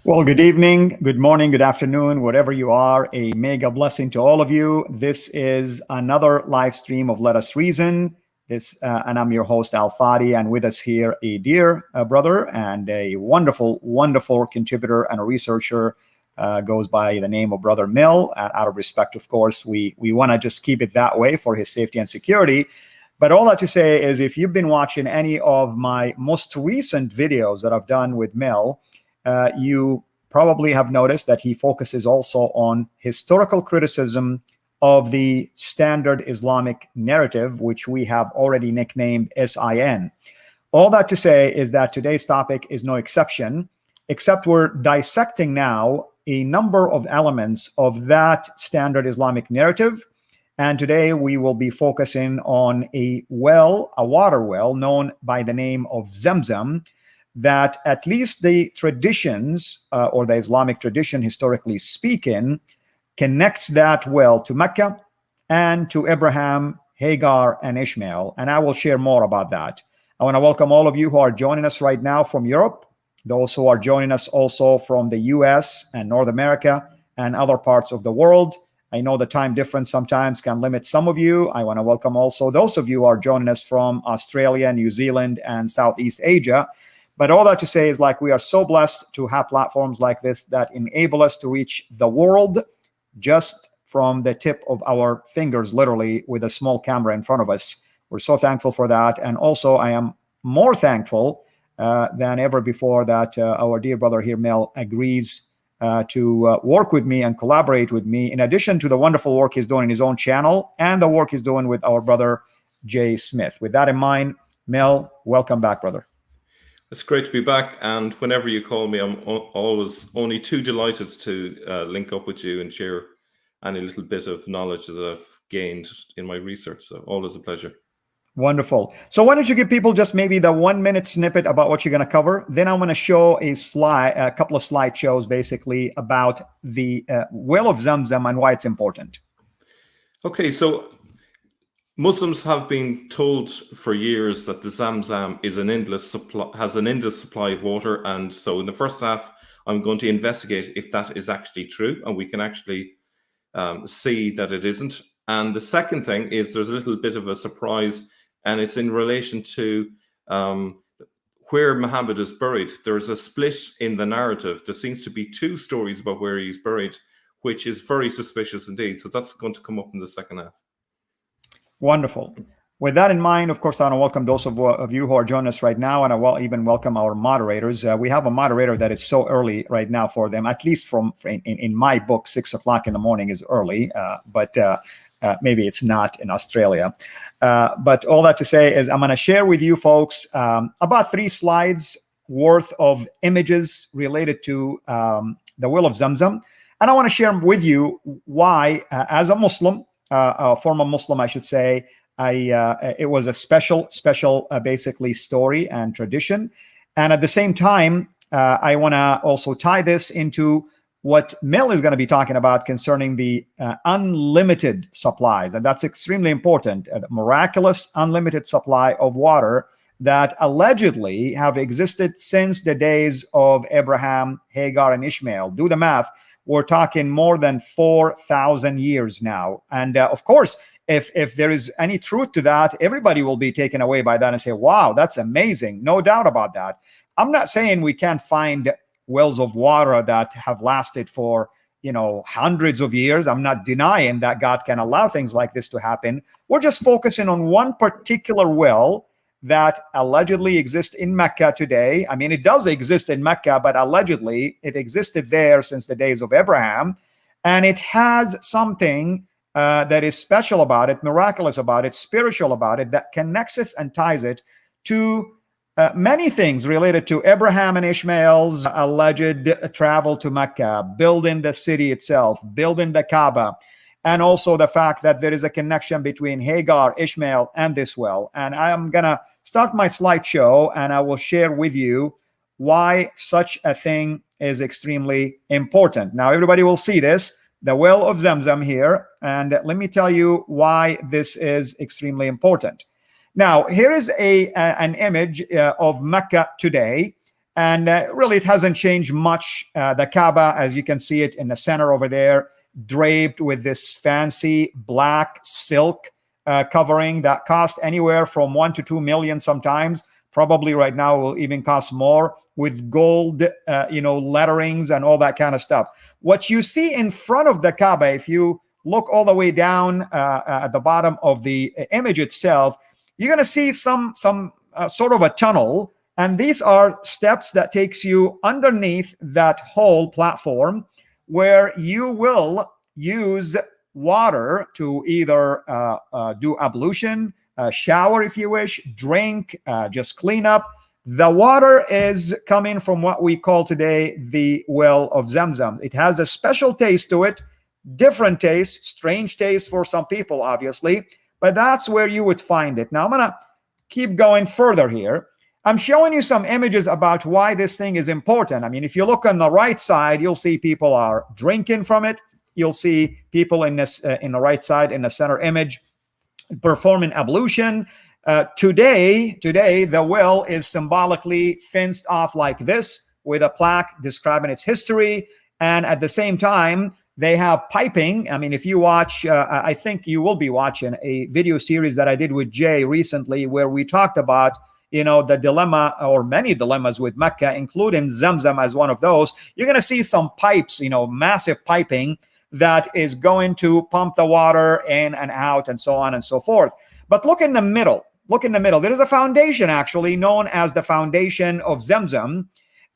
Well, good evening, good morning, good afternoon, wherever you are. A mega blessing to all of you. This is another live stream of Let Us Reason. And I'm your host, Fadi, and with us here, a dear brother and a wonderful, wonderful contributor and a researcher goes by the name of Brother Mill. And out of respect, of course, we want to just keep it that way for his safety and security. But all that to say is, if you've been watching any of my most recent videos that I've done with Mill, you probably have noticed that he focuses also on historical criticism of the standard Islamic narrative, which we have already nicknamed SIN. All that to say is that today's topic is no exception, except we're dissecting now a number of elements of that standard Islamic narrative. And today we will be focusing on a water well known by the name of Zamzam, that at least the traditions or the Islamic tradition, historically speaking, connects that well to Mecca and to Abraham, Hagar, and Ishmael. And I will share more about that. I want to welcome all of you who are joining us right now from Europe, those who are joining us also from the US and North America and other parts of the world. I know the time difference sometimes can limit some of you. I want to welcome also those of you who are joining us from Australia, New Zealand, and Southeast Asia. But all that to say is, like, we are so blessed to have platforms like this that enable us to reach the world just from the tip of our fingers, literally, with a small camera in front of us. We're so thankful for that. And also, I am more thankful than ever before that our dear brother here, Mel, agrees to work with me and collaborate with me, in addition to the wonderful work he's doing in his own channel and the work he's doing with our brother, Jay Smith. With that in mind, Mel, welcome back, brother. It's great to be back, and whenever you call me, I'm always only too delighted to link up with you and share any little bit of knowledge that I've gained in my research. So always a pleasure. Wonderful. So why don't you give people just maybe the 1 minute snippet about what you're going to cover? Then I'm going to show a couple of slideshows basically about the well of Zamzam and why it's important. Okay, so Muslims have been told for years that the Zamzam is has an endless supply of water, and so in the first half, I'm going to investigate if that is actually true, and we can actually see that it isn't. And the second thing is there's a little bit of a surprise, and it's in relation to where Muhammad is buried. There's a split in the narrative. There seems to be two stories about where he's buried, which is very suspicious indeed. So that's going to come up in the second half. Wonderful. With that in mind, of course, I want to welcome those of you who are joining us right now, and I will even welcome our moderators. We have a moderator that is so early right now for them, at least in my book, 6 o'clock in the morning is early, but maybe it's not in Australia. But all that to say is I'm going to share with you folks about 3 slides worth of images related to the well of Zamzam. And I want to share with you why, as a Muslim, a former Muslim, I should say, it was a special basically story and tradition. And at the same time, I want to also tie this into what Mel is going to be talking about concerning the unlimited supplies. And that's extremely important. A miraculous unlimited supply of water that allegedly have existed since the days of Abraham, Hagar, and Ishmael. Do the math. We're talking more than 4,000 years now. And of course, if there is any truth to that, everybody will be taken away by that and say, wow, that's amazing. No doubt about that. I'm not saying we can't find wells of water that have lasted for, hundreds of years. I'm not denying that God can allow things like this to happen. We're just focusing on one particular well that allegedly exists in Mecca today. I mean, it does exist in Mecca, but allegedly it existed there since the days of Abraham. And it has something that is special about it, miraculous about it, spiritual about it, that connects us and ties it to many things related to Abraham and Ishmael's alleged travel to Mecca, building the city itself, building the Kaaba, and also the fact that there is a connection between Hagar, Ishmael, and this well. And I'm going to start my slideshow, and I will share with you why such a thing is extremely important. Now, everybody will see this, the well of Zamzam here, and let me tell you why this is extremely important. Now, here is an image of Mecca today. And really, it hasn't changed much. The Kaaba, as you can see it in the center over there, draped with this fancy black silk covering that cost anywhere from 1 to 2 million sometimes. Probably right now will even cost more, with gold, letterings and all that kind of stuff. What you see in front of the Kaaba, if you look all the way down at the bottom of the image itself, you're going to see some sort of a tunnel. And these are steps that takes you underneath that whole platform, where you will use water to either do ablution, shower if you wish, drink, just clean up. The water is coming from what we call today the well of Zamzam. It has a special taste to it, different taste, strange taste for some people, obviously, but that's where you would find it. Now, I'm going to keep going further here. I'm showing you some images about why this thing is important. I mean, if you look on the right side, you'll see people are drinking from it. You'll see people in this in the right side, in the center image, performing ablution. Today, the well is symbolically fenced off like this, with a plaque describing its history. And at the same time, they have piping. I mean, if you watch, I think you will be watching a video series that I did with Jay recently, where we talked about, the dilemma, or many dilemmas with Mecca, including Zamzam as one of those. You're going to see some pipes, massive piping that is going to pump the water in and out and so on and so forth. But look in the middle. Look in the middle. There is a foundation actually known as the Foundation of Zamzam.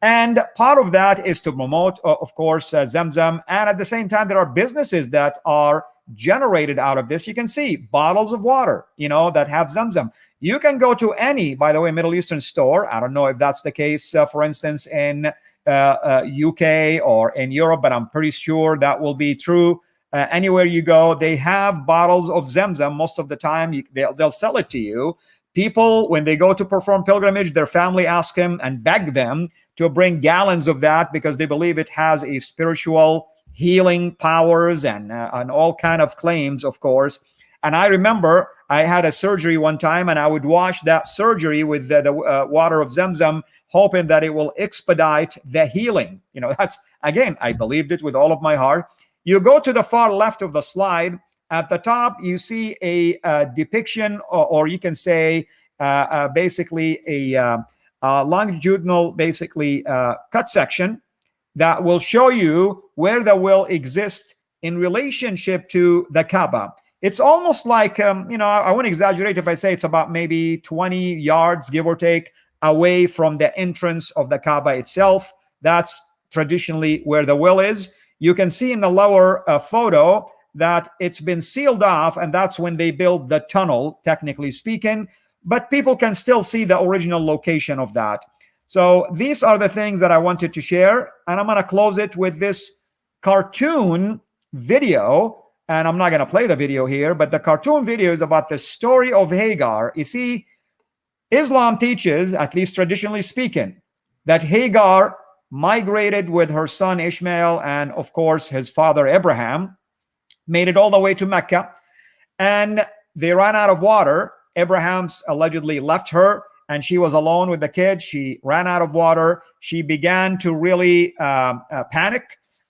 And part of that is to promote, of course, Zamzam. And at the same time, there are businesses that are generated out of this. You can see bottles of water, that have Zamzam. You can go to any, by the way, Middle Eastern store. I don't know if that's the case, for instance, in UK or in Europe, but I'm pretty sure that will be true. Anywhere you go, they have bottles of Zamzam. Most of the time, they'll sell it to you. People, when they go to perform pilgrimage, their family ask them and beg them to bring gallons of that, because they believe it has a spiritual healing powers and all kind of claims, of course. And I remember I had a surgery one time, and I would wash that surgery with the water of Zamzam, hoping that it will expedite the healing. That's, again, I believed it with all of my heart. You go to the far left of the slide. At the top, you see a depiction, or you can say basically a longitudinal, basically cut section that will show you where the well exists in relationship to the Kaaba. It's almost like, I wouldn't exaggerate if I say it's about maybe 20 yards, give or take, away from the entrance of the Kaaba itself. That's traditionally where the well is. You can see in the lower photo that it's been sealed off, and that's when they built the tunnel, technically speaking, but people can still see the original location of that. So these are the things that I wanted to share, and I'm going to close it with this cartoon video. And I'm not going to play the video here, but the cartoon video is about the story of Hagar. You see, Islam teaches, at least traditionally speaking, that Hagar migrated with her son Ishmael and, of course, his father Abraham, made it all the way to Mecca, and they ran out of water. Abraham's allegedly left her, and she was alone with the kid. She ran out of water. She began to really panic.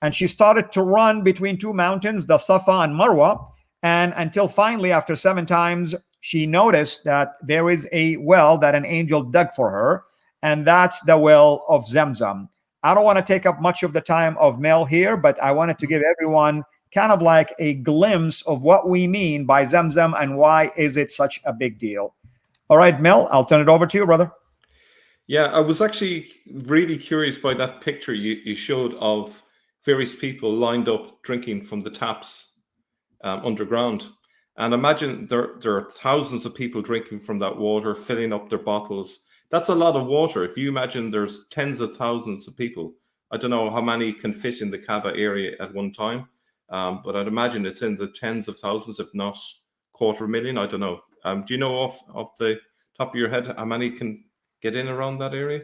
And she started to run between two mountains, the Safa and Marwa. And until finally, after 7 times, she noticed that there is a well that an angel dug for her. And that's the well of Zamzam. I don't want to take up much of the time of Mel here, but I wanted to give everyone kind of like a glimpse of what we mean by Zamzam and why is it such a big deal. All right, Mel, I'll turn it over to you, brother. Yeah, I was actually really curious by that picture you showed of various people lined up drinking from the taps underground. And imagine there are thousands of people drinking from that water, filling up their bottles. That's a lot of water. If you imagine there's tens of thousands of people, I don't know how many can fit in the Kaaba area at one time, but I'd imagine it's in the tens of thousands, if not 250,000. I don't know. Do you know off the top of your head how many can get in around that area?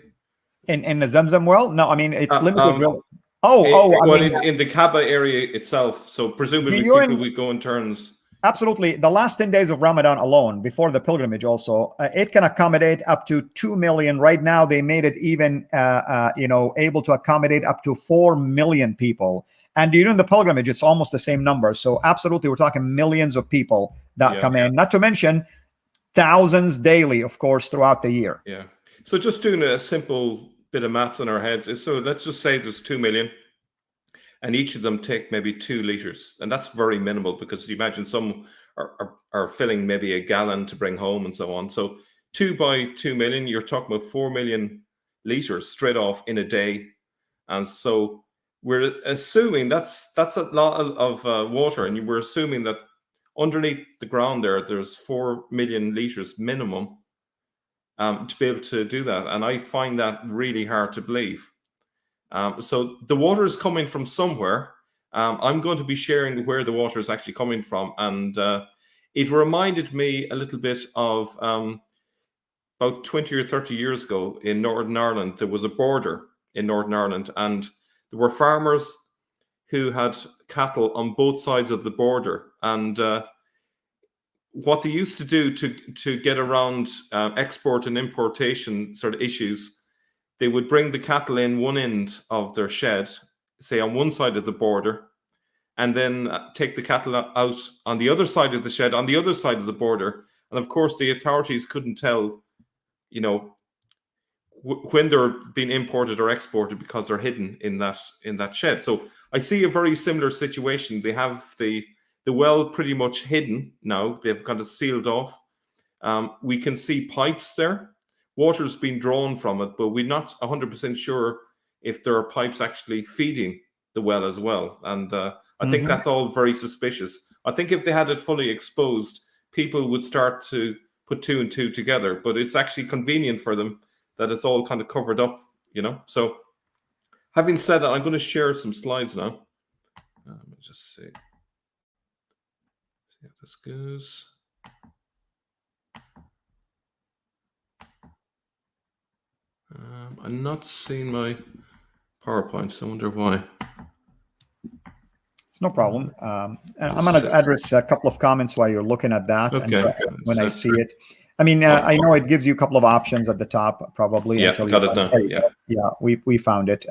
In the Zamzam well? No, I mean, it's limited. In the Kaaba area itself. So presumably people would go in turns. Absolutely. The last 10 days of Ramadan alone, before the pilgrimage also, it can accommodate up to 2 million. Right now, they made it even, able to accommodate up to 4 million people. And during the pilgrimage, it's almost the same number. So absolutely, we're talking millions of people that come in, not to mention thousands daily, of course, throughout the year. Yeah. So just doing a simple bit of maths in our heads is, so let's just say there's 2 million. And each of them take maybe 2 liters. And that's very minimal, because you imagine some are filling maybe a gallon to bring home and so on. So 2 by 2 million, you're talking about 4 million liters straight off in a day. And so we're assuming that's a lot of water. And we're assuming that underneath the ground there's 4 million liters minimum to be able to do that. And I find that really hard to believe. So the water is coming from somewhere. I'm going to be sharing where the water is actually coming from. And it reminded me a little bit of about 20 or 30 years ago in Northern Ireland. There was a border in Northern Ireland, and there were farmers who had cattle on both sides of the border. And what they used to do to get around export and importation sort of issues, they would bring the cattle in one end of their shed, say on one side of the border, and then take the cattle out on the other side of the shed, on the other side of the border. And of course, the authorities couldn't tell, when they're being imported or exported, because they're hidden in that shed. So I see a very similar situation. They have the well pretty much hidden now. They've got it sealed off. We can see pipes there. Water's been drawn from it, but we're not 100% sure if there are pipes actually feeding the well as well. And I think that's all very suspicious. I think if they had it fully exposed, people would start to put 2 and 2 together. But it's actually convenient for them that it's all kind of covered up, So having said that, I'm going to share some slides now. Let me just see how this goes. I'm not seeing my PowerPoint, so I wonder why. It's no problem. And I'm going to address a couple of comments while you're looking at that. Okay. And when I see it, I mean, I know it gives you a couple of options at the top, probably. Yeah, got it now. Yeah, we found it.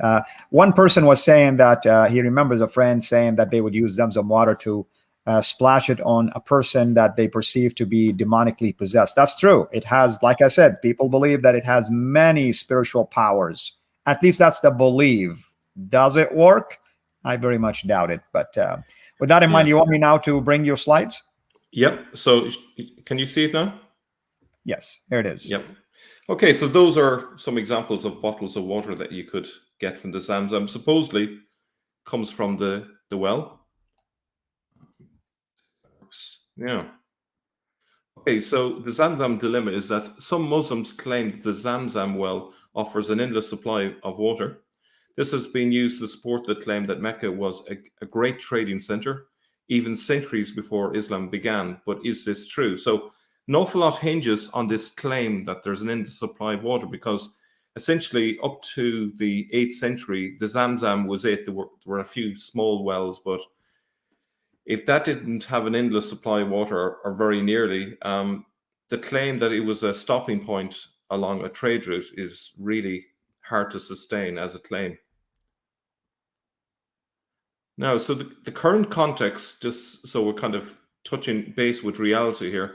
One person was saying that he remembers a friend saying that they would use Zamzam water to splash it on a person that they perceive to be demonically possessed. That's true. It has, like I said, people believe that it has many spiritual powers. At least that's the belief. Does it work? I very much doubt it. But with that in mind, you want me now to bring your slides? Yep. So can you see it now? Yes, there it is. Yep. Okay, so those are some examples of bottles of water that you could get from the Zamzam. Supposedly comes from the well. Yeah. Okay, so the Zamzam dilemma is that some Muslims claim that the Zamzam well offers an endless supply of water. This has been used to support the claim that Mecca was a great trading center, even centuries before Islam began. But is this true? So an awful lot hinges on this claim that there's an endless supply of water, because essentially up to the 8th century, the Zamzam was it. There were a few small wells, but if that didn't have an endless supply of water, or very nearly, the claim that it was a stopping point along a trade route is really hard to sustain as a claim. Now, so the current context, just so we're kind of touching base with reality here,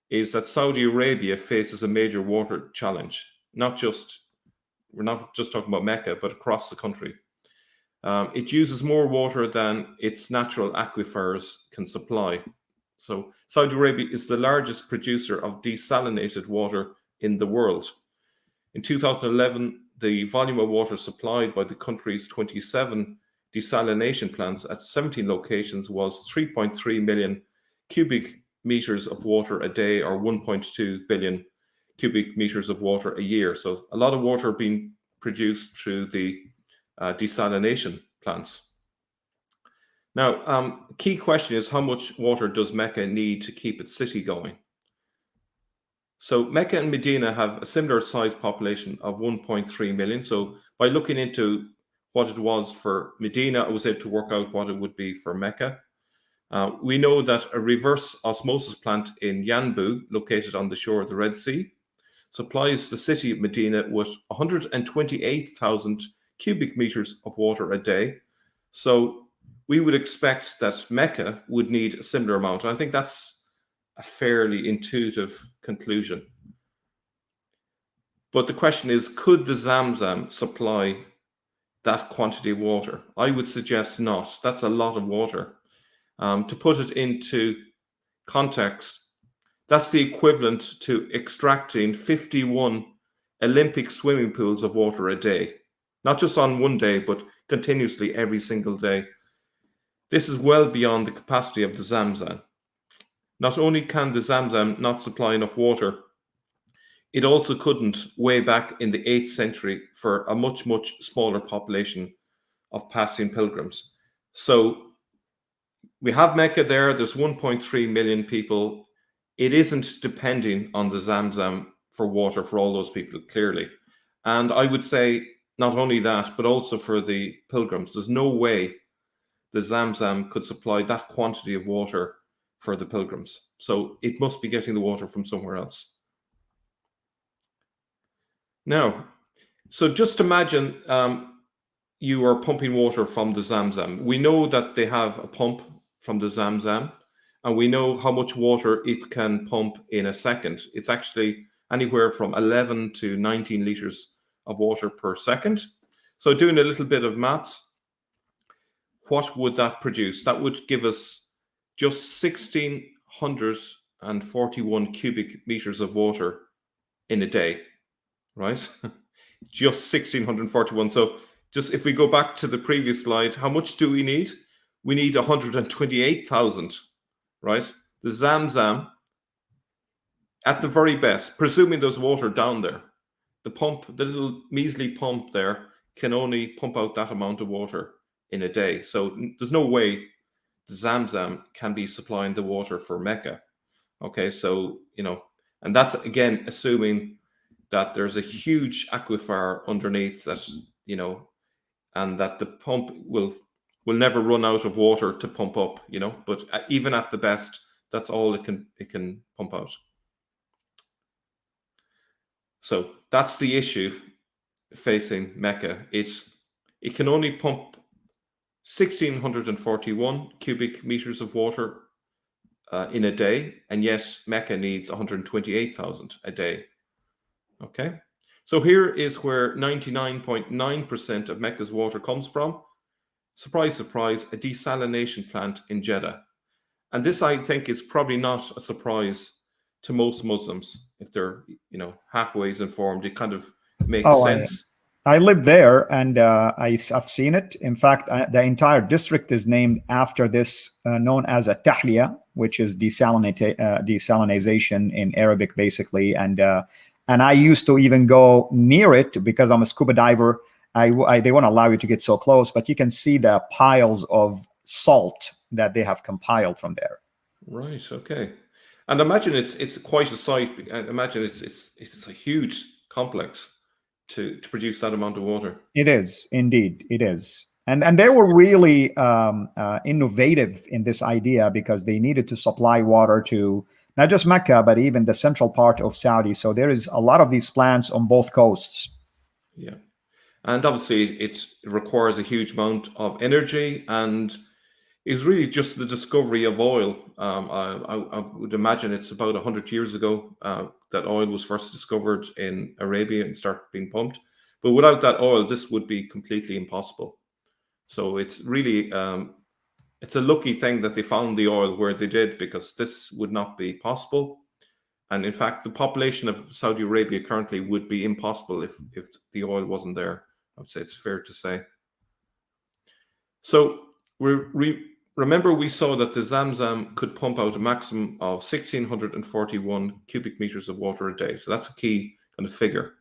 is that Saudi Arabia faces a major water challenge. We're not just talking about Mecca, but across the country. It uses more water than its natural aquifers can supply. So Saudi Arabia is the largest producer of desalinated water in the world. In 2011, the volume of water supplied by the country's 27 desalination plants at 17 locations was 3.3 million cubic meters of water a day, or 1.2 billion cubic meters of water a year. So a lot of water being produced through the desalination plants. Now, key question is, how much water does Mecca need to keep its city going? So Mecca and Medina have a similar size population of 1.3 million. So by looking into what it was for Medina, I was able to work out what it would be for Mecca. We know that a reverse osmosis plant in Yanbu, located on the shore of the Red Sea, supplies the city of Medina with 128,000 cubic meters of water a day. So we would expect that Mecca would need a similar amount. And I think that's a fairly intuitive conclusion. But the question is, could the Zamzam supply that quantity of water? I would suggest not. That's a lot of water. To put it into context, that's the equivalent to extracting 51 Olympic swimming pools of water a day, not just on one day, but continuously every single day. This is well beyond the capacity of the Zamzam. Not only can the Zamzam not supply enough water, it also couldn't way back in the 8th century for a much, much smaller population of passing pilgrims. So we have Mecca there, there's 1.3 million people. It isn't depending on the Zamzam for water for all those people, clearly. And I would say not only that, but also for the pilgrims. There's no way the Zamzam could supply that quantity of water for the pilgrims. So it must be getting the water from somewhere else. Now, so just imagine you are pumping water from the Zamzam. We know that they have a pump from the Zamzam, and we know how much water it can pump in a second. It's actually anywhere from 11 to 19 liters of water per second. So doing a little bit of maths, what would that produce? That would give us just 1,641 cubic meters of water in a day, right? Just 1,641. So just if we go back to the previous slide, how much do we need? We need 128,000. Right? The Zamzam, at the very best, presuming there's water down there, the little measly pump there can only pump out that amount of water in a day. So there's no way the Zamzam can be supplying the water for Mecca. Okay, so, and that's again assuming that there's a huge aquifer underneath that, and that the pump will never run out of water to pump up, but even at the best, that's all it can pump out. So that's the issue facing Mecca. It can only pump 1,641 cubic meters of water in a day, and yet Mecca needs 128,000 a day. Okay, so here is where 99.9% of Mecca's water comes from. Surprise, surprise, a desalination plant in Jeddah. And this, I think, is probably not a surprise to most Muslims. If they're, halfway informed, it kind of makes sense. I live there, and I've seen it. In fact, the entire district is named after this, known as a tahliya, which is desalinization in Arabic, basically. And I used to even go near it because I'm a scuba diver. They won't allow you to get so close, but you can see the piles of salt that they have compiled from there. Right. Okay. And imagine it's quite a site. Imagine it's a huge complex to produce that amount of water. It is indeed. It is, and they were really innovative in this idea because they needed to supply water to not just Mecca but even the central part of Saudi. So there is a lot of these plants on both coasts. Yeah. And obviously, it requires a huge amount of energy, and is really just the discovery of oil. I would imagine it's about 100 years ago that oil was first discovered in Arabia and started being pumped. But without that oil, this would be completely impossible. So it's really, it's a lucky thing that they found the oil where they did, because this would not be possible. And in fact, the population of Saudi Arabia currently would be impossible if the oil wasn't there. I would say it's fair to say. So remember, we saw that the Zamzam could pump out a maximum of 1,641 cubic meters of water a day. So that's a key kind of figure.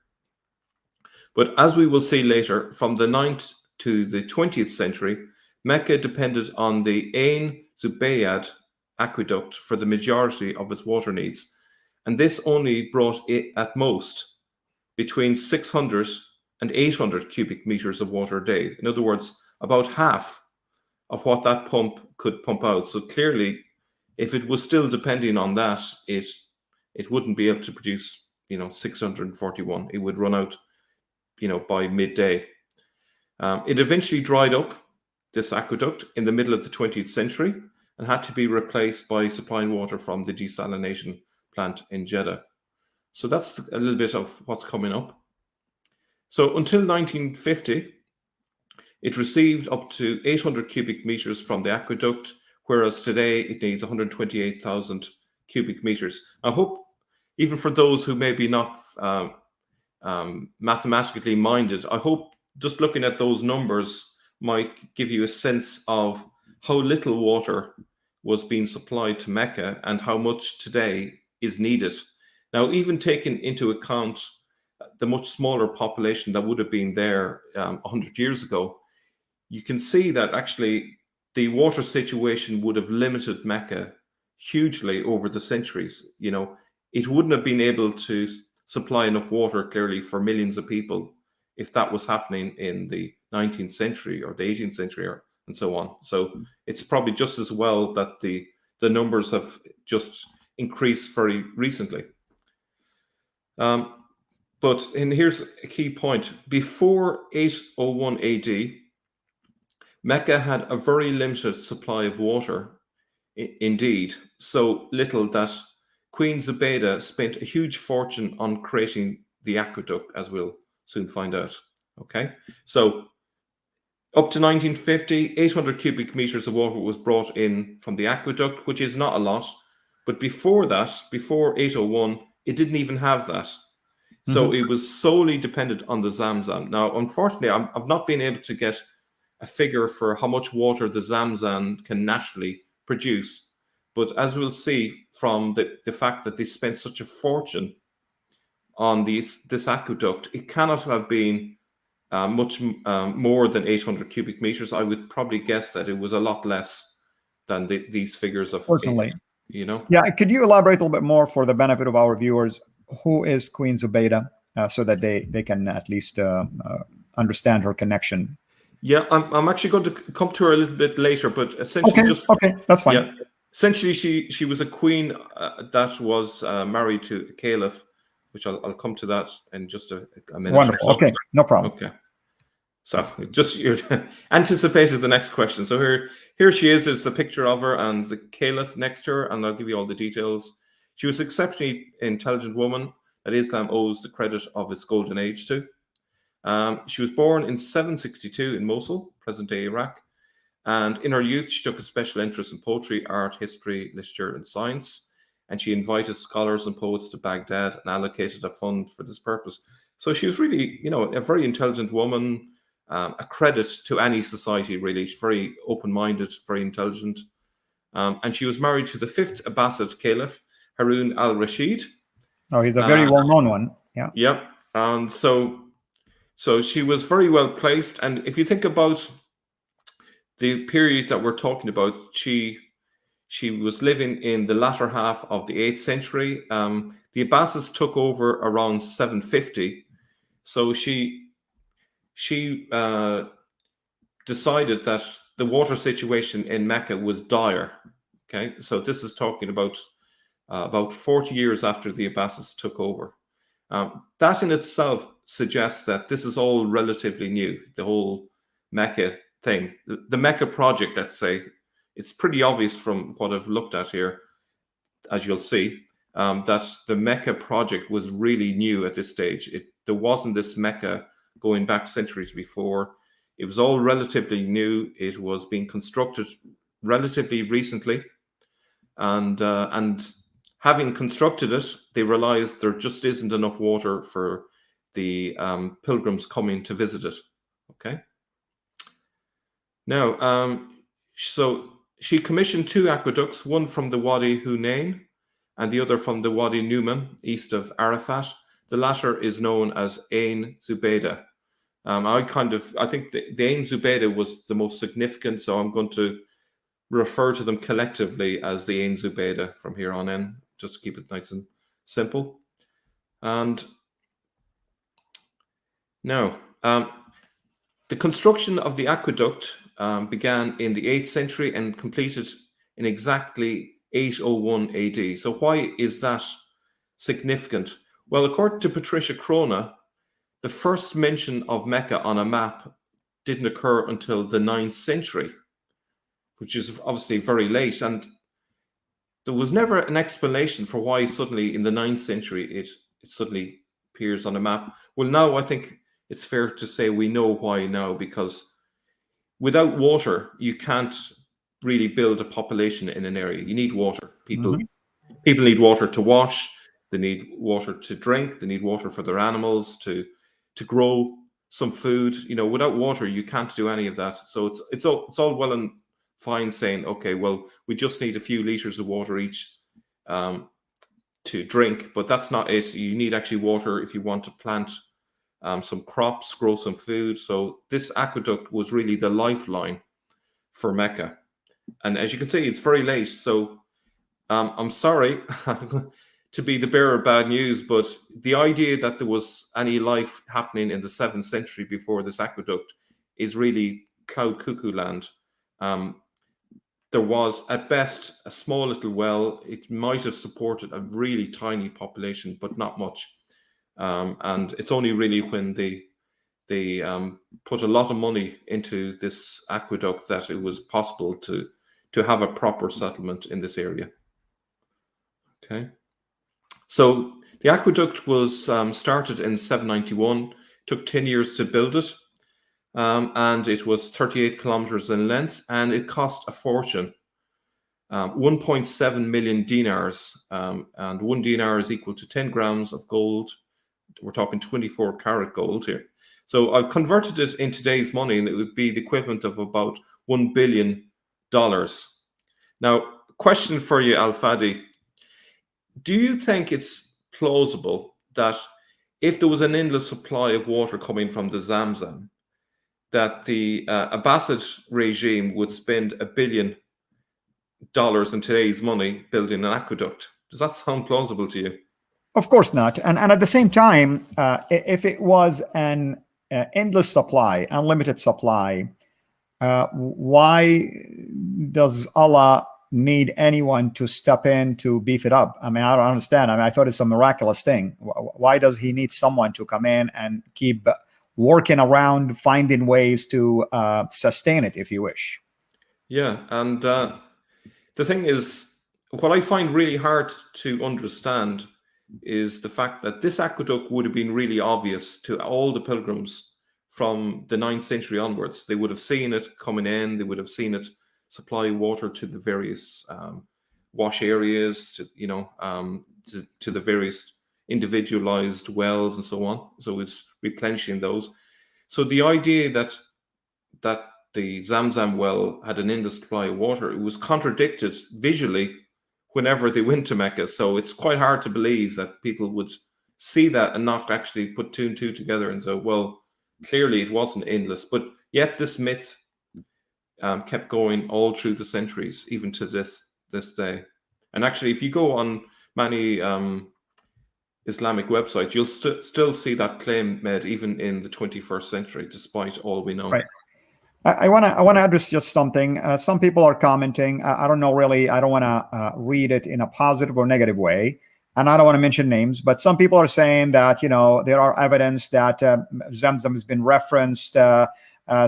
But as we will see later, from the 9th to the 20th century, Mecca depended on the Ain Zubaida aqueduct for the majority of its water needs. And this only brought it at most between 600 and 800 cubic meters of water a day. In other words, about half of what that pump could pump out. So clearly, if it was still depending on that, it wouldn't be able to produce, 641. It would run out, by midday. It eventually dried up, this aqueduct, in the middle of the 20th century and had to be replaced by supplying water from the desalination plant in Jeddah. So that's a little bit of what's coming up. So until 1950, it received up to 800 cubic meters from the aqueduct, whereas today it needs 128,000 cubic meters. I hope, even for those who may be not mathematically minded, I hope just looking at those numbers might give you a sense of how little water was being supplied to Mecca and how much today is needed. Now, even taking into account the much smaller population that would have been there 100 years ago, you can see that actually the water situation would have limited Mecca hugely over the centuries. It wouldn't have been able to supply enough water, clearly, for millions of people if that was happening in the 19th century or the 18th century and so on. So it's probably just as well that the numbers have just increased very recently. And here's a key point. Before 801 AD, Mecca had a very limited supply of water, indeed, so little that Queen Zubaida spent a huge fortune on creating the aqueduct, as we'll soon find out. Okay, so up to 1950, 800 cubic meters of water was brought in from the aqueduct, which is not a lot. But before that, before 801, it didn't even have that. So it was solely dependent on the Zamzam. Now, unfortunately, I've not been able to get a figure for how much water the Zamzam can naturally produce. But as we'll see from the fact that they spent such a fortune on this aqueduct, it cannot have been much more than 800 cubic meters. I would probably guess that it was a lot less than these figures of, Fortunately. Yeah, could you elaborate a little bit more for the benefit of our viewers? Who is Queen Zubaida, so that they can at least understand her connection? Yeah, I'm actually going to come to her a little bit later, but essentially okay, that's fine. Yeah, essentially she was a queen that was married to a caliph, which I'll come to that in just a minute. Wonderful. Okay, no problem. Okay. So just you anticipated the next question. So here she is. It's a picture of her and the caliph next to her, and I'll give you all the details. She was an exceptionally intelligent woman that Islam owes the credit of its golden age to. She was born in 762 in Mosul, present-day Iraq. And in her youth, she took a special interest in poetry, art, history, literature, and science. And she invited scholars and poets to Baghdad and allocated a fund for this purpose. So she was really, a very intelligent woman, a credit to any society, really. She's very open-minded, very intelligent. And she was married to the fifth Abbasid caliph, Harun al-Rashid. Oh, he's a very well-known one. Yeah. Yep. And so she was very well placed. And if you think about the period that we're talking about, she was living in the latter half of the 8th century. The Abbasids took over around 750. So she decided that the water situation in Mecca was dire. Okay, so this is talking about 40 years after the Abbasids took over. That in itself suggests that this is all relatively new, the whole Mecca thing. The Mecca project, let's say, it's pretty obvious from what I've looked at here, as you'll see, that the Mecca project was really new at this stage. There wasn't this Mecca going back centuries before. It was all relatively new. It was being constructed relatively recently. And having constructed it, they realized there just isn't enough water for the pilgrims coming to visit it. Okay. Now, so she commissioned two aqueducts, one from the Wadi Hunain and the other from the Wadi Numan, east of Arafat. The latter is known as Ain Zubaida. I think the Ain Zubaida was the most significant, so I'm going to refer to them collectively as the Ain Zubaida from here on in, just to keep it nice and simple. And now, the construction of the aqueduct began in the 8th century and completed in exactly 801 AD. So why is that significant? Well, according to Patricia Crona, the first mention of Mecca on a map didn't occur until the 9th century, which is obviously very late. And there was never an explanation for why suddenly in the 9th century it suddenly appears on a map. Well, now I think it's fair to say we know why now, because without water, you can't really build a population in an area. You need water. People need water to wash. They need water to drink. They need water for their animals to grow some food. You know, without water, you can't do any of that. So it's all well and fine saying, okay, well, we just need a few liters of water each to drink, but that's not it. You need actually water if you want to plant some crops, grow some food. So this aqueduct was really the lifeline for Mecca. And as you can see, it's very late. So I'm sorry to be the bearer of bad news, but the idea that there was any life happening in the 7th century before this aqueduct is really cloud cuckoo land. There was, at best, a small little well. It might have supported a really tiny population, but not much. And it's only really when they put a lot of money into this aqueduct that it was possible to have a proper settlement in this area. Okay, so the aqueduct was started in 791. Took 10 years to build it, and it was 38 kilometers in length, and it cost a fortune. 1.7 million dinars, and 1 dinar is equal to 10 grams of gold. We're talking 24 karat gold here. So I've converted it in today's money, and it would be the equivalent of about $1 billion. Now, question for you, Al Fadi. Do you think it's plausible that if there was an endless supply of water coming from the Zamzam, that the Abbasid regime would spend $1 billion in today's money building an aqueduct? Does that sound plausible to you? Of course not. And at the same time, if it was an endless supply, unlimited supply, why does Allah need anyone to step in to beef it up? I mean, I don't understand. I mean, I thought it's a miraculous thing. Why does he need someone to come in and keep working around, finding ways to sustain it, if you wish? Yeah, and the thing is, what I find really hard to understand is the fact that this aqueduct would have been really obvious to all the pilgrims from the 9th century onwards. They would have seen it coming in. They would have seen it supply water to the various wash areas, to the various individualized wells and so on. So it's replenishing those. So the idea that the Zamzam well had an endless supply of water, it was contradicted visually whenever they went to Mecca. So it's quite hard to believe that people would see that and not actually put 2 and 2 together and say, well, clearly it wasn't endless. But yet this myth kept going all through the centuries, even to this day. And actually, if you go on many Islamic websites, you'll still see that claim made even in the 21st century, despite all we know. Right. I want to address just something. Some people are commenting. I don't know really. I don't want to read it in a positive or negative way, and I don't want to mention names. But some people are saying that there are evidence that Zamzam has been referenced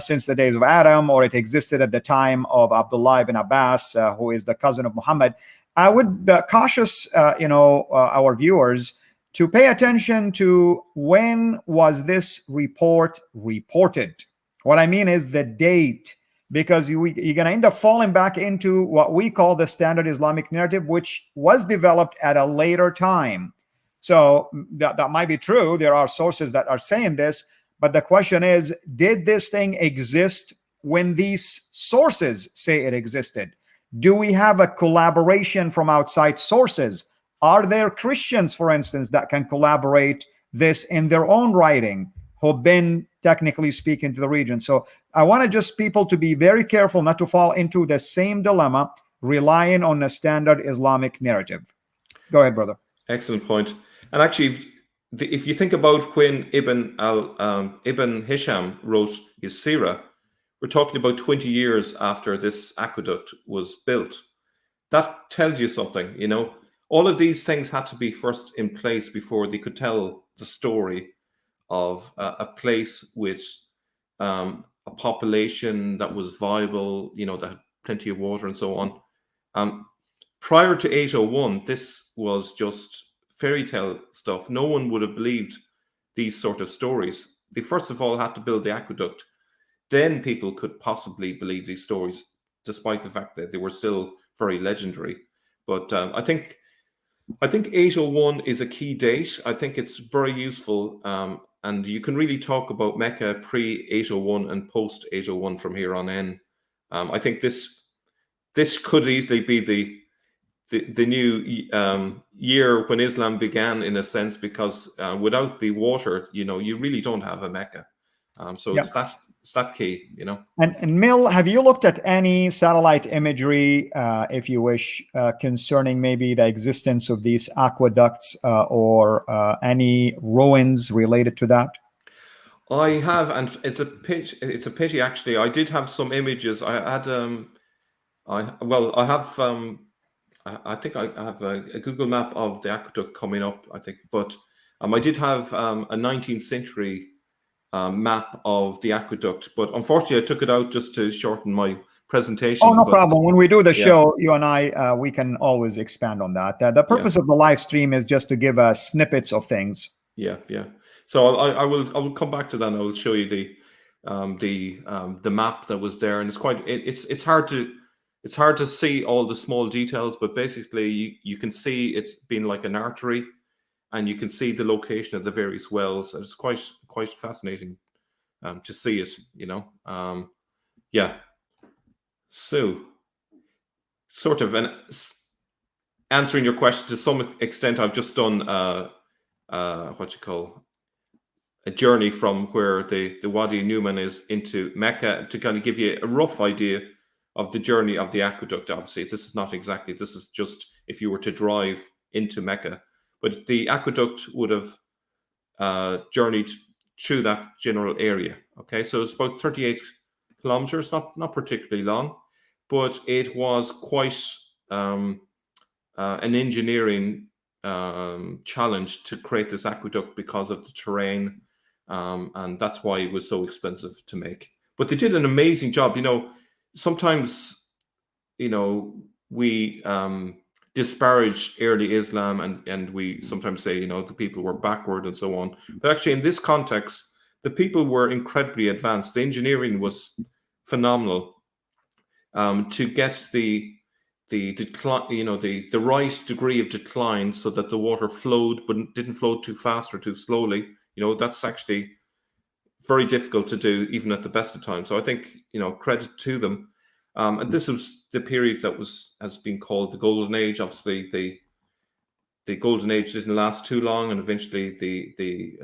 since the days of Adam, or it existed at the time of Abdullah ibn Abbas, who is the cousin of Muhammad. I would cautious our viewers to pay attention to when was this report reported. What I mean is the date, because you're going to end up falling back into what we call the standard Islamic narrative, which was developed at a later time. So that might be true. There are sources that are saying this, but the question is, did this thing exist when these sources say it existed? Do we have a collaboration from outside sources? Are there Christians, for instance, that can collaborate this in their own writing, who've been, technically speaking, to the region? So I want people to be very careful not to fall into the same dilemma, relying on a standard Islamic narrative. Go ahead, brother. Excellent point. And actually, if you think about when Ibn Hisham wrote his CIRA, we're talking about 20 years after this aqueduct was built. That tells you something, you know. All of these things had to be first in place before they could tell the story of a place with a population that was viable, you know, that had plenty of water and so on. Prior to 801, this was just fairy tale stuff. No one would have believed these sort of stories. They first of all had to build the aqueduct. Then people could possibly believe these stories, despite the fact that they were still very legendary. But I think 801 is a key date. I think it's very useful. And you can really talk about Mecca pre-801 and post-801 from here on in. I think this could easily be the new year when Islam began, in a sense, because without the water, you know, you really don't have a Mecca. So it's that key, you know. And Mil, have you looked at any satellite imagery, if you wish, concerning maybe the existence of these aqueducts or any ruins related to that? I have, and it's a pity actually. I did have some images. I had I think I have a Google map of the aqueduct coming up, I think, but I did have a 19th century map of the aqueduct, but unfortunately I took it out just to shorten my presentation. Oh, no problem. When we do the show, you and I, we can always expand on that. The purpose of the live stream is just to give us snippets of things. Yeah. So I will come back to that, and I will show you the map that was there, and it's hard to see all the small details, but basically you can see it's been like an artery, and you can see the location of the various wells. It's quite fascinating to see it, you know. So, sort of answering your question to some extent, I've just done a journey from where the Wadi Numan is into Mecca, to kind of give you a rough idea of the journey of the aqueduct. Obviously, this is just if you were to drive into Mecca, but the aqueduct would have journeyed through that general area. Okay, so it's about 38 kilometers, not particularly long, but it was quite an engineering challenge to create this aqueduct because of the terrain, and that's why it was so expensive to make. But they did an amazing job. You know, sometimes, you know, we disparage early Islam, and we sometimes say, you know, the people were backward and so on. But actually, in this context, the people were incredibly advanced. The engineering was phenomenal to get the decline, you know, the right degree of decline, so that the water flowed but didn't flow too fast or too slowly. You know, that's actually very difficult to do even at the best of times. So I think, you know, credit to them. And this was the period that has been called the Golden Age. Obviously, the Golden Age didn't last too long, and eventually they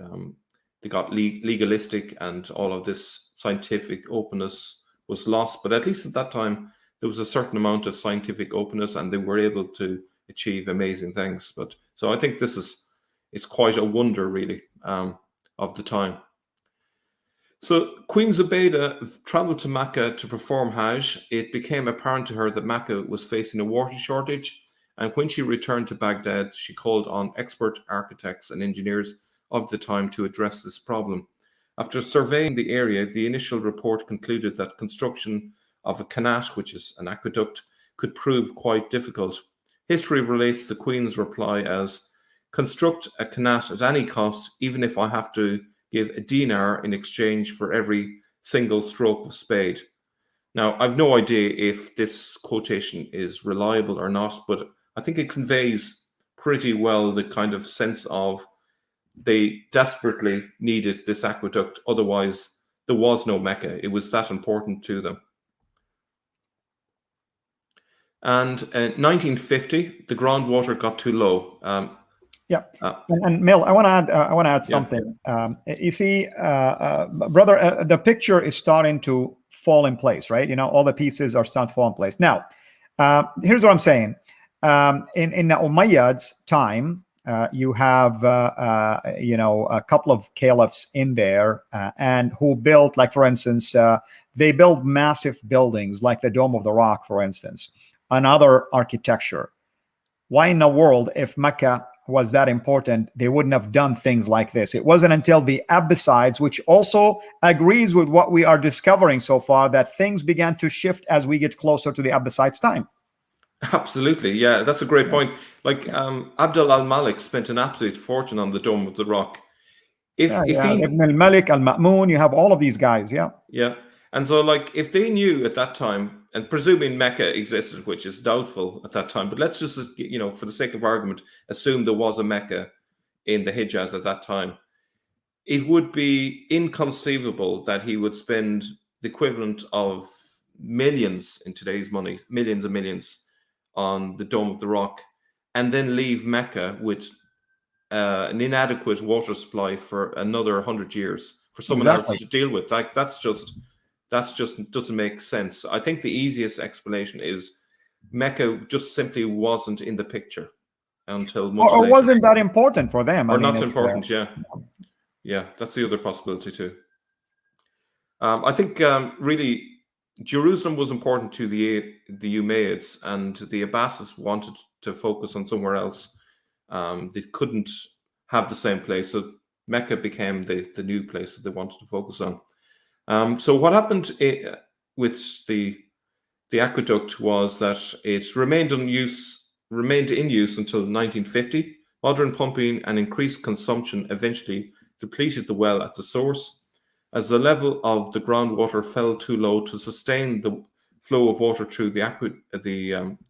got legalistic, and all of this scientific openness was lost. But at least at that time, there was a certain amount of scientific openness, and they were able to achieve amazing things. But so I think it's quite a wonder, really, of the time. So Queen Zubaida traveled to Mecca to perform Hajj. It became apparent to her that Mecca was facing a water shortage, and when she returned to Baghdad, she called on expert architects and engineers of the time to address this problem. After surveying the area, the initial report concluded that construction of a qanat, which is an aqueduct, could prove quite difficult. History relates the Queen's reply as, "Construct a qanat at any cost, even if I have to give a dinar in exchange for every single stroke of spade." Now, I've no idea if this quotation is reliable or not, but I think it conveys pretty well the kind of sense of they desperately needed this aqueduct. Otherwise, there was no Mecca. It was that important to them. And in 1950, the groundwater got too low. And Mil, I want to add something. You see, brother, the picture is starting to fall in place, right? You know, all the pieces are starting to fall in place. Now, here's what I'm saying. In the Umayyads' time, You have a couple of caliphs in there, and who built, like for instance, they built massive buildings like the Dome of the Rock, for instance, another architecture. Why in the world, if Mecca was that important, they wouldn't have done things like this? It wasn't until the Abbasides, which also agrees with what we are discovering so far, that things began to shift as we get closer to the Abbasides' time. Absolutely, yeah, that's a great point. Like Abdul al-Malik spent an absolute fortune on the Dome of the Rock. If he Ibn al-Malik, al-Ma'mun, you have all of these guys, yeah, and so like if they knew at that time, and presuming Mecca existed, which is doubtful at that time, but let's just for the sake of argument, assume there was a Mecca in the Hijaz at that time, it would be inconceivable that he would spend the equivalent of millions in today's money, millions and millions, on the Dome of the Rock, and then leave Mecca with an inadequate water supply for another 100 years for someone else to deal with. Like that's just doesn't make sense. I think the easiest explanation is Mecca just simply wasn't in the picture until much later. Or wasn't that important for them? Or not important, yeah. That's the other possibility too. I think really Jerusalem was important to the Umayyads, and the Abbasids wanted to focus on somewhere else. They couldn't have the same place, so Mecca became the new place that they wanted to focus on. So what happened with the aqueduct was that it remained in use until 1950. Modern pumping and increased consumption eventually depleted the well at the source, as the level of the groundwater fell too low to sustain the flow of water through the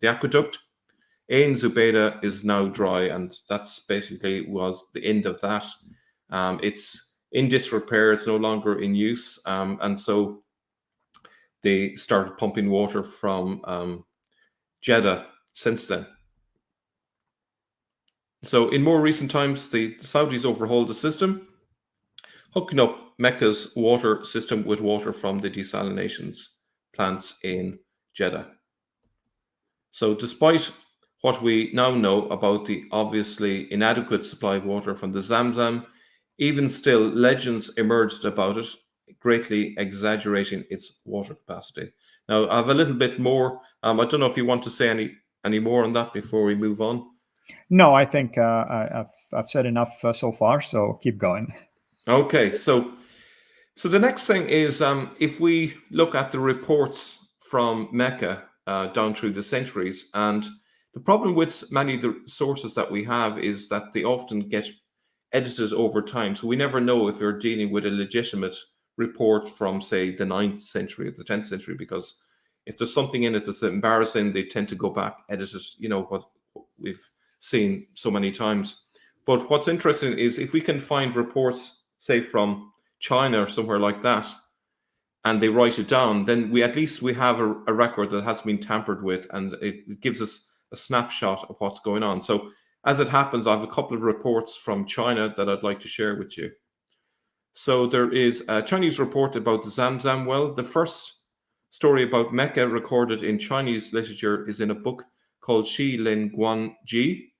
aqueduct. Ain Zubaida is now dry, and that's basically was the end of that. It's in disrepair, it's no longer in use, and so they started pumping water from Jeddah since then. So in more recent times, the Saudis overhauled the system, hooking up Mecca's water system with water from the desalination plants in Jeddah. So despite what we now know about the obviously inadequate supply of water from the Zamzam, even still, legends emerged about it, greatly exaggerating its water capacity. Now, I have a little bit more. I don't know if you want to say any more on that before we move on. No, I think I've said enough so far, so keep going. Okay, so the next thing is if we look at the reports from Mecca down through the centuries, and the problem with many of the sources that we have is that they often get edited over time. So we never know if we're dealing with a legitimate report from, say, the 9th century or the 10th century, because if there's something in it that's embarrassing, they tend to go back, edit it, what we've seen so many times. But what's interesting is if we can find reports, say, from China or somewhere like that, and they write it down, then we at least have a record that has been tampered with, and it gives us a snapshot of what's going on. So as it happens, I have a couple of reports from China that I'd like to share with you. So there is a Chinese report about the Zamzam well. The first story about Mecca recorded in Chinese literature is in a book called Shi Lin Guan Ji,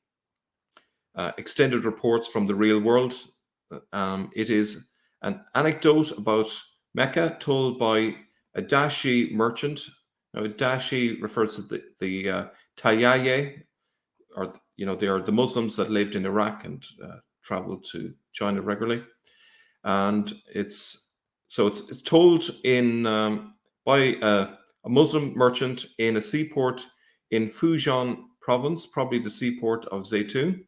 Extended Reports from the Real World. It is an anecdote about Mecca told by a Dashi merchant. Now, a Dashi refers to the Tayyaye, or they are the Muslims that lived in Iraq and traveled to China regularly, and it's told in by a Muslim merchant in a seaport in Fujian province, probably the seaport of Zaytun,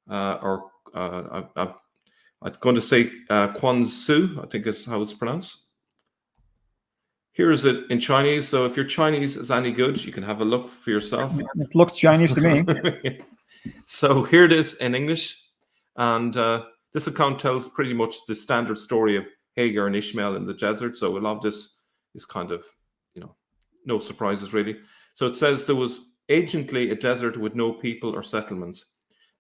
or I'm going to say Quanzhou, I think is how it's pronounced. Here is it in Chinese. So if your Chinese is any good, you can have a look for yourself. It looks Chinese to me. So here it is in English. And this account tells pretty much the standard story of Hagar and Ishmael in the desert. So a lot of this is kind of, no surprises really. So it says there was anciently a desert with no people or settlements.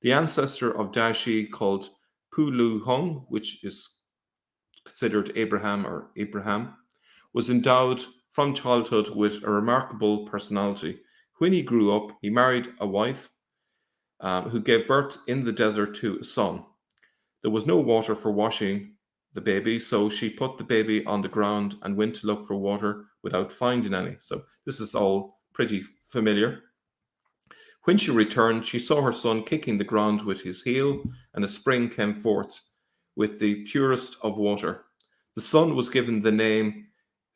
The ancestor of Dashi, called Pulu Hong, which is considered Abraham, was endowed from childhood with a remarkable personality. When he grew up, he married a wife, who gave birth in the desert to a son. There was no water for washing the baby, so she put the baby on the ground and went to look for water without finding any. So this is all pretty familiar. When she returned, she saw her son kicking the ground with his heel, and a spring came forth with the purest of water. The son was given the name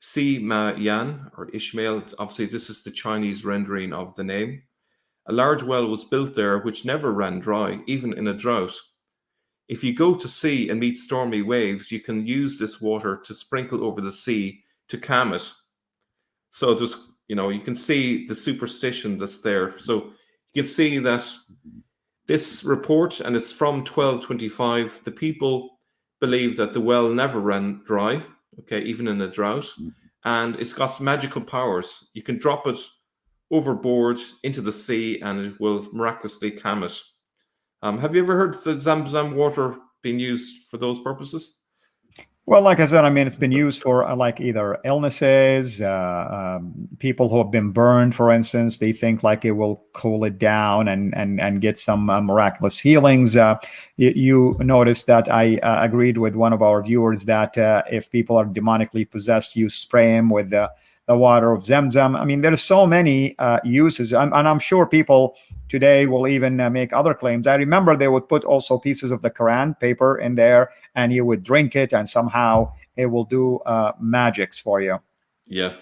Si Ma Yan, or Ishmael. Obviously, this is the Chinese rendering of the name. A large well was built there which never ran dry, even in a drought. If you go to sea and meet stormy waves, you can use this water to sprinkle over the sea to calm it. So there's, you can see the superstition that's there. So you can see that this report, and it's from 1225, the people believe that the well never ran dry, okay, even in a drought, and it's got magical powers. You can drop it overboard into the sea and it will miraculously calm it. Have you ever heard the Zamzam water being used for those purposes? Well, like I said, I mean, it's been used for like either illnesses, people who have been burned, for instance. They think like it will cool it down and get some miraculous healings. You noticed that I agreed with one of our viewers that if people are demonically possessed, you spray them with the water of Zamzam. I mean, there's so many uses, and I'm sure people today will even make other claims. I remember they would put also pieces of the Quran paper in there, and you would drink it, and somehow it will do magics for you. Yeah.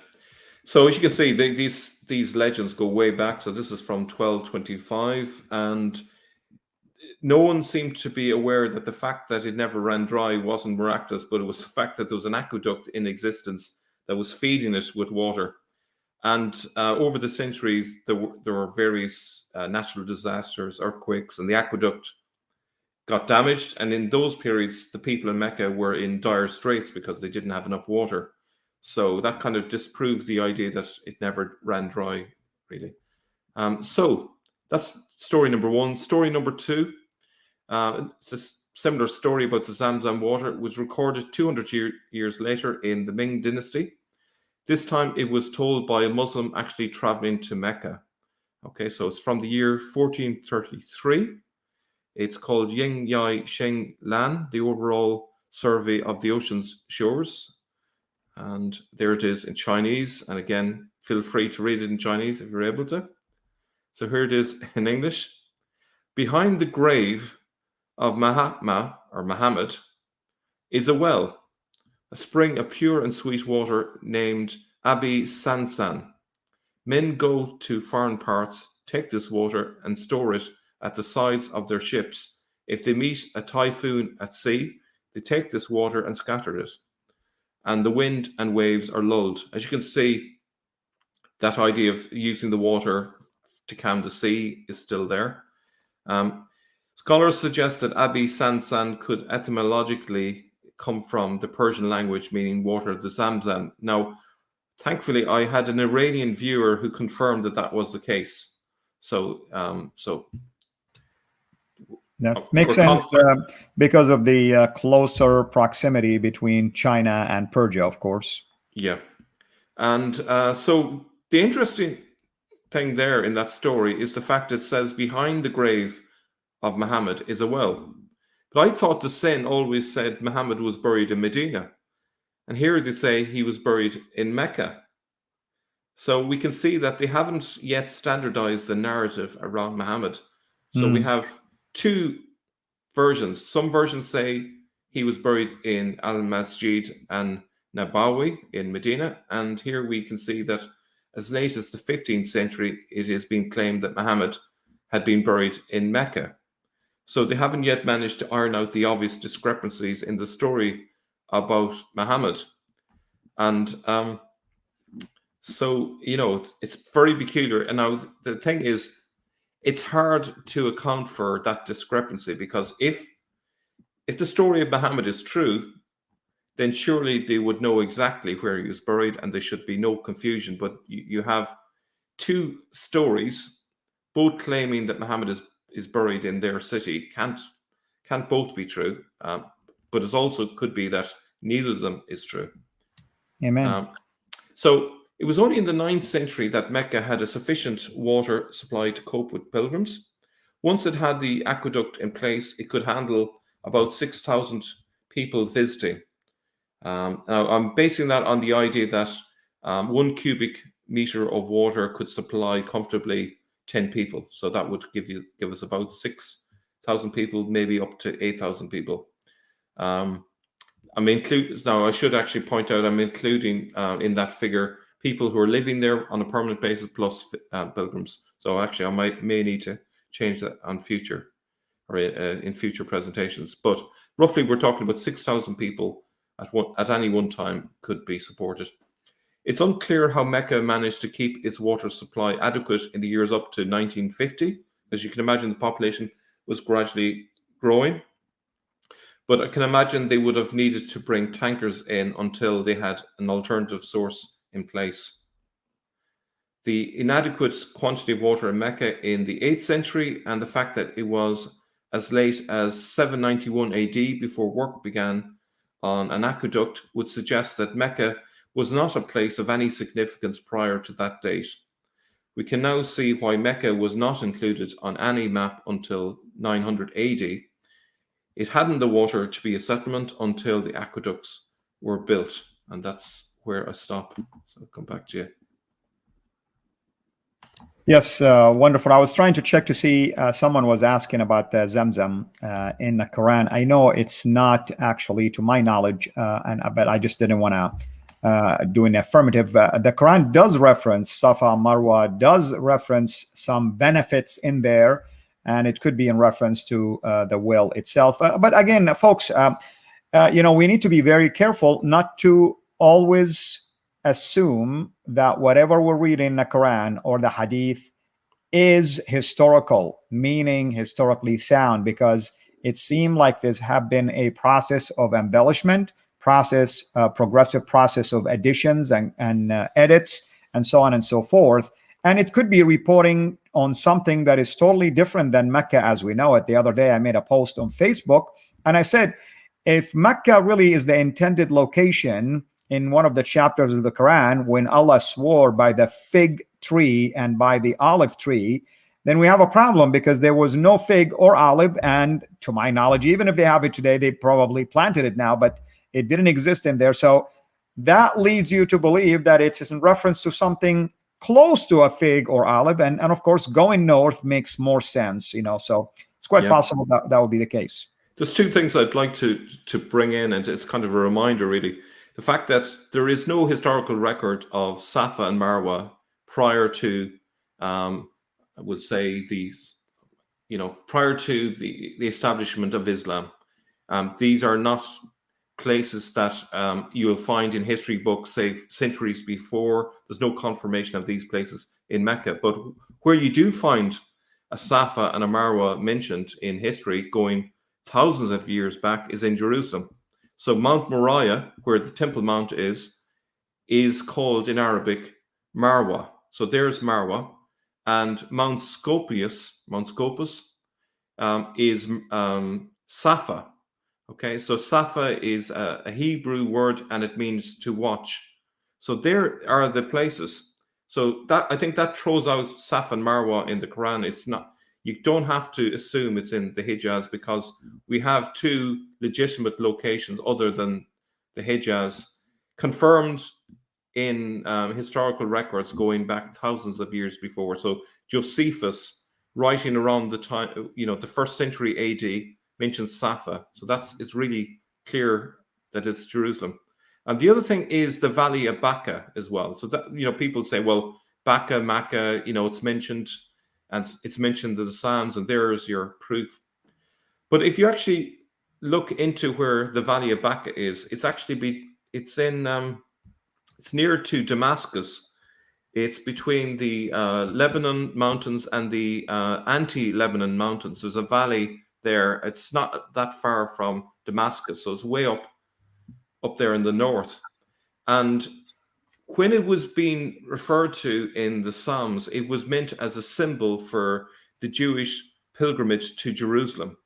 So as you can see, these legends go way back. So this is from 1225, and no one seemed to be aware that the fact that it never ran dry wasn't miraculous, but it was the fact that there was an aqueduct in existence that was feeding it with water. And over the centuries, there were various natural disasters, earthquakes, and the aqueduct got damaged. And in those periods, the people in Mecca were in dire straits because they didn't have enough water. So that kind of disproves the idea that it never ran dry, really. So that's story number one. Story number two, it's a similar story about the Zamzam water. It was recorded 200 years later in the Ming dynasty. This time it was told by a Muslim actually traveling to Mecca. Okay, so it's from the year 1433. It's called Ying Yai Sheng Lan, the overall survey of the ocean's shores. And there it is in Chinese. And again, feel free to read it in Chinese if you're able to. So here it is in English. Behind the grave of Mahatma or Muhammad is a well, a spring of pure and sweet water named Abi Sansan. Men go to foreign parts, take this water and store it at the sides of their ships. If they meet a typhoon at sea, they take this water and scatter it. And the wind and waves are lulled. As you can see, that idea of using the water to calm the sea is still there. Scholars suggest that Abi Sansan could etymologically come from the Persian language meaning water, the Zamzam. Now, thankfully, I had an Iranian viewer who confirmed that that was the case. So that makes sense because of the closer proximity between China and Persia, of course. Yeah. And so the interesting thing there in that story is the fact it says behind the grave of Muhammad is a well. But I thought the Sin always said Muhammad was buried in Medina. And here they say he was buried in Mecca. So we can see that they haven't yet standardized the narrative around Muhammad. So we have two versions. Some versions say he was buried in Al-Masjid and Nabawi in Medina. And here we can see that as late as the 15th century, it has been claimed that Muhammad had been buried in Mecca. So they haven't yet managed to iron out the obvious discrepancies in the story about Muhammad. And so, it's very peculiar. And now the thing is, it's hard to account for that discrepancy because if the story of Muhammad is true, then surely they would know exactly where he was buried and there should be no confusion. But you have two stories, both claiming that Muhammad is buried in their city. Can't both be true. But it also could be that neither of them is true. Amen. So it was only in the 9th century that Mecca had a sufficient water supply to cope with pilgrims. Once it had the aqueduct in place, it could handle about 6,000 people visiting. Now, I'm basing that on the idea that 1 cubic meter of water could supply comfortably 10 people. So that would give us about 6,000 people, maybe up to 8,000 people. Now, I should actually point out I'm including in that figure people who are living there on a permanent basis plus pilgrims. So actually, I may need to change that on future or in future presentations. But roughly, we're talking about 6,000 people at any one time could be supported. It's unclear how Mecca managed to keep its water supply adequate in the years up to 1950. As you can imagine, the population was gradually growing. But I can imagine they would have needed to bring tankers in until they had an alternative source in place. The inadequate quantity of water in Mecca in the 8th century and the fact that it was as late as 791 AD before work began on an aqueduct would suggest that Mecca was not a place of any significance prior to that date. We can now see why Mecca was not included on any map until 900 AD. It hadn't the water to be a settlement until the aqueducts were built. And that's where I stop. So I'll come back to you. Yes, wonderful. I was trying to check to see, someone was asking about the Zamzam in the Quran. I know it's not actually, to my knowledge, but I just didn't want to do an affirmative. The Quran does reference Safa and Marwa, does reference some benefits in there, and it could be in reference to the well itself. But again, folks, we need to be very careful not to always assume that whatever we read in the Quran or the Hadith is historical, meaning historically sound, because it seemed like this have been a process of embellishment, progressive process of additions and edits, and so on and so forth. And it could be reporting on something that is totally different than Mecca as we know it. The other day, I made a post on Facebook, and I said, if Mecca really is the intended location in one of the chapters of the Quran, when Allah swore by the fig tree and by the olive tree, then we have a problem, because there was no fig or olive. And to my knowledge, even if they have it today, they probably planted it now, but it didn't exist in there. So that leads you to believe that it's in reference to something close to a fig or olive. And of course, going north makes more sense, so it's quite possible that that would be the case. There's two things I'd like to bring in, and it's kind of a reminder, really. The fact that there is no historical record of Safa and Marwa prior to, I would say, prior to the establishment of Islam. These are not places that you'll find in history books, say, centuries before. There's no confirmation of these places in Mecca. But where you do find a Safa and a Marwa mentioned in history going thousands of years back is in Jerusalem. So Mount Moriah, where the Temple Mount is called in Arabic Marwa. So there's Marwa. And Mount Scopus is Safa. Okay, so Safa is a Hebrew word, and it means to watch. So there are the places. So I think that throws out Safa and Marwa in the Quran. It's not. You don't have to assume it's in the Hijaz, because we have two legitimate locations other than the Hijaz confirmed in historical records going back thousands of years before. So Josephus, writing around the time, the 1st century AD, mentions Safa. So it's really clear that it's Jerusalem. And the other thing is the Valley of Baca as well. So that, people say, well, Baca, Mecca, it's mentioned. And it's mentioned in the Psalms, and there's your proof. But if you actually look into where the Valley of Baca is, it's near to Damascus. It's between the Lebanon mountains and the anti-Lebanon mountains. There's a valley there. It's not that far from Damascus, so it's way up there in the north. And when it was being referred to in the Psalms, it was meant as a symbol for the Jewish pilgrimage to Jerusalem.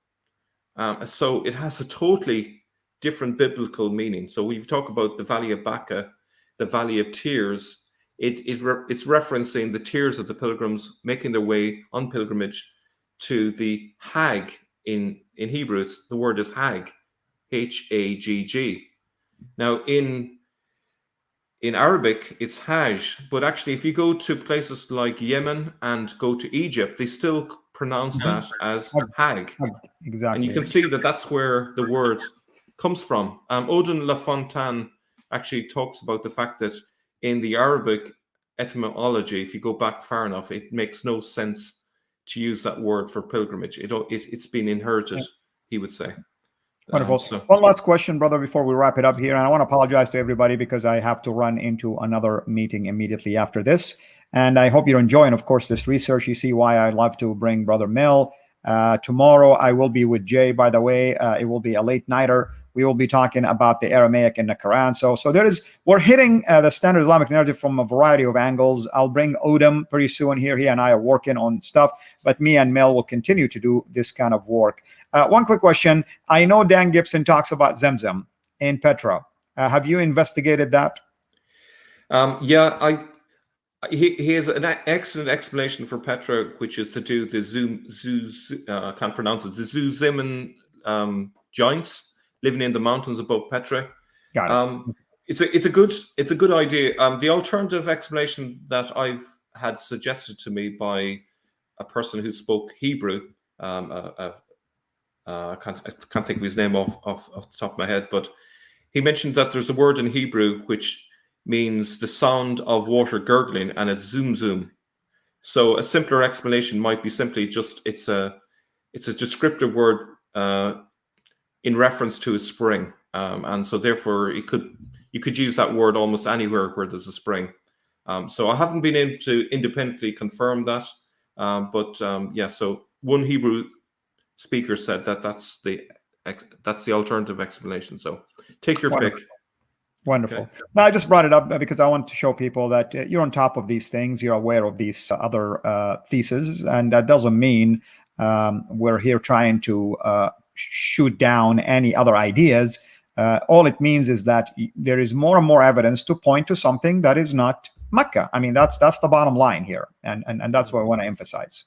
So it has a totally different biblical meaning. So when you talk about the Valley of Baca, the Valley of Tears, it's referencing the tears of the pilgrims making their way on pilgrimage to the Hag in Hebrew. The word is Hag, Hagg. Now in Arabic, it's Hajj, but actually, if you go to places like Yemen and go to Egypt, they still pronounce that as Hag. Exactly. And you can see that that's where the word comes from. Odin Lafontaine actually talks about the fact that in the Arabic etymology, if you go back far enough, it makes no sense to use that word for pilgrimage. It's been inherited, he would say. Wonderful. One last question, brother, before we wrap it up here. And I want to apologize to everybody because I have to run into another meeting immediately after this. And I hope you're enjoying, of course, this research. You see why I love to bring Brother Mel. Tomorrow, I will be with Jay, by the way. It will be a late nighter. We will be talking about the Aramaic in the Quran. So we're hitting the standard Islamic narrative from a variety of angles. I'll bring Odom pretty soon here. He and I are working on stuff, but me and Mel will continue to do this kind of work. One quick question. I know Dan Gibson talks about Zamzam in Petra. Have you investigated that? Yeah, he has an excellent explanation for Petra, which is to do the I can't pronounce it, the Zuzaman giants living in the mountains above Petra. Got it. It's a good idea. The alternative explanation that I've had suggested to me by a person who spoke Hebrew, I can't think of his name off the top of my head, but he mentioned that there's a word in Hebrew which means the sound of water gurgling, and it's zoom zoom. So a simpler explanation might be simply just it's a descriptive word in reference to a spring, and so therefore you could use that word almost anywhere where there's a spring. So I haven't been able to independently confirm that, but yeah. So one Hebrew speaker said that's the alternative explanation. So take your pick. Wonderful. Okay. Now, I just brought it up because I want to show people that you're on top of these things. You're aware of these other theses, and that doesn't mean we're here trying to shoot down any other ideas. All it means is that there is more and more evidence to point to something that is not Mecca. I mean, that's the bottom line here, and that's what I want to emphasize.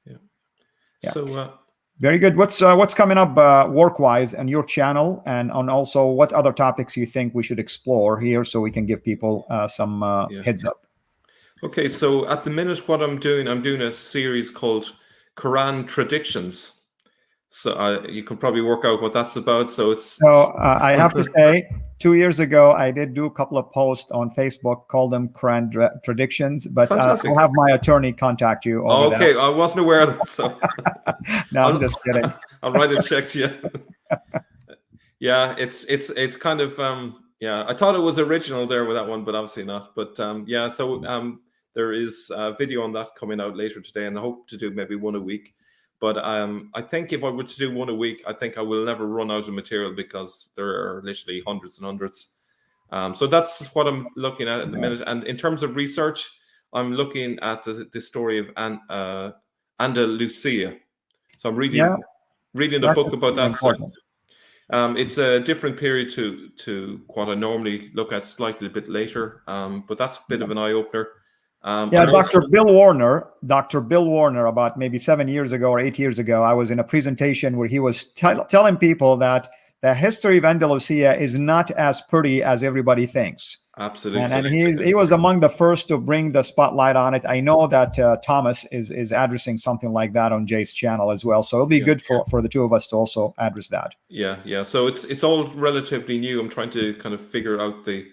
Yeah. So. Very good. What's coming up work-wise on your channel, and on also what other topics you think we should explore here, so we can give people some heads up? Okay, so at the minute, what I'm doing a series called Quran Traditions. So you can probably work out what that's about. So I have to say, 2 years ago, I did do a couple of posts on Facebook, called them Quran Traditions, but I'll have my attorney contact you. Okay, that. I wasn't aware of that. So. No, I'm just kidding. I'll write a check to you. Yeah, it's kind of yeah. I thought it was original there with that one, but obviously not. But yeah, so there is a video on that coming out later today, and I hope to do maybe one a week. But I think if I were to do one a week, I think I will never run out of material, because there are literally hundreds and hundreds. So that's what I'm looking at the minute. And in terms of research, I'm looking at the story of Andalusia. So I'm reading a book about that. So, it's a different period to what I normally look at, slightly a bit later. But that's a bit of an eye opener. Dr. Bill Warner, about maybe 7 years ago or 8 years ago, I was in a presentation where he was telling people that the history of Andalusia is not as pretty as everybody thinks. Absolutely. And he was among the first to bring the spotlight on it. I know that Thomas is addressing something like that on Jay's channel as well. So it'll be good for the two of us to also address that. Yeah. So it's all relatively new. I'm trying to kind of figure out the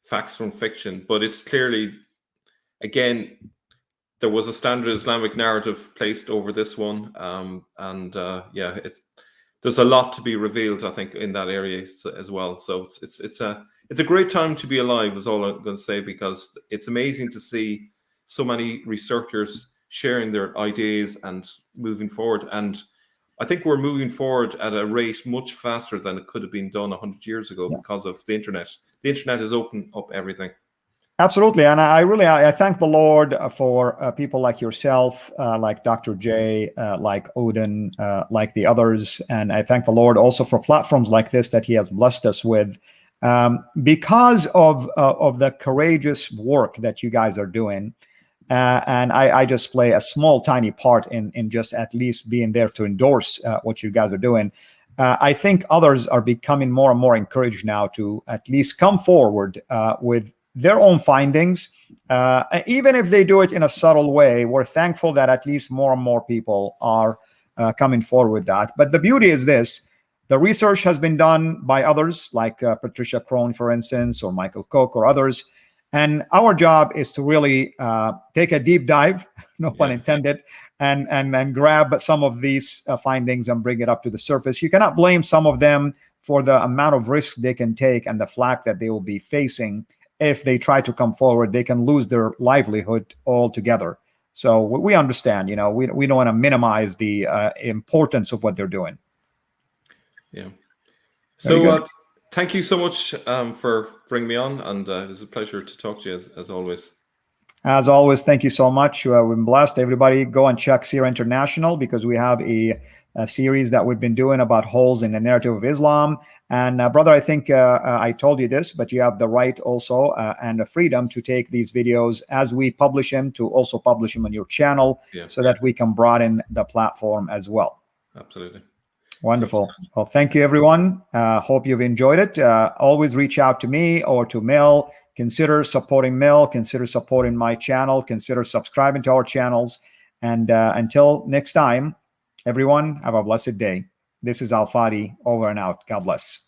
facts from fiction, but it's clearly, again, there was a standard Islamic narrative placed over this one, yeah, there's a lot to be revealed, I think, in that area as well. So it's a great time to be alive, is all I'm going to say, because it's amazing to see so many researchers sharing their ideas and moving forward. And I think we're moving forward at a rate much faster than it could have been done 100 years ago because of the internet. The internet has opened up everything. Absolutely. And I thank the Lord for people like yourself, like Dr. J, like Odin, like the others. And I thank the Lord also for platforms like this that he has blessed us with, because of the courageous work that you guys are doing. And I just play a small, tiny part in just at least being there to endorse what you guys are doing. I think others are becoming more and more encouraged now to at least come forward with their own findings. Even if they do it in a subtle way, we're thankful that at least more and more people are coming forward with that. But the beauty is this: the research has been done by others, like Patricia Crone, for instance, or Michael Cook, or others. And our job is to really take a deep dive, no pun intended, and grab some of these findings and bring it up to the surface. You cannot blame some of them for the amount of risk they can take and the flack that they will be facing if they try to come forward. They can lose their livelihood altogether. So we understand, you know, we don't want to minimize the importance of what they're doing. Yeah. So thank you so much for bringing me on, and it was a pleasure to talk to you as always. As always, thank you so much. We've been blessed. Everybody go and check CIRA International, because we have a series that we've been doing about holes in the narrative of Islam. And brother, I think I told you this, but you have the right also and the freedom to take these videos as we publish them, to also publish them on your channel, so that we can broaden the platform as well. Absolutely. Wonderful. Well, thank you, everyone. Hope you've enjoyed it. Always reach out to me or to Mel. Consider supporting Mel. Consider supporting my channel. Consider subscribing to our channels. And until next time, everyone, have a blessed day. This is Al Fadi, over and out. God bless.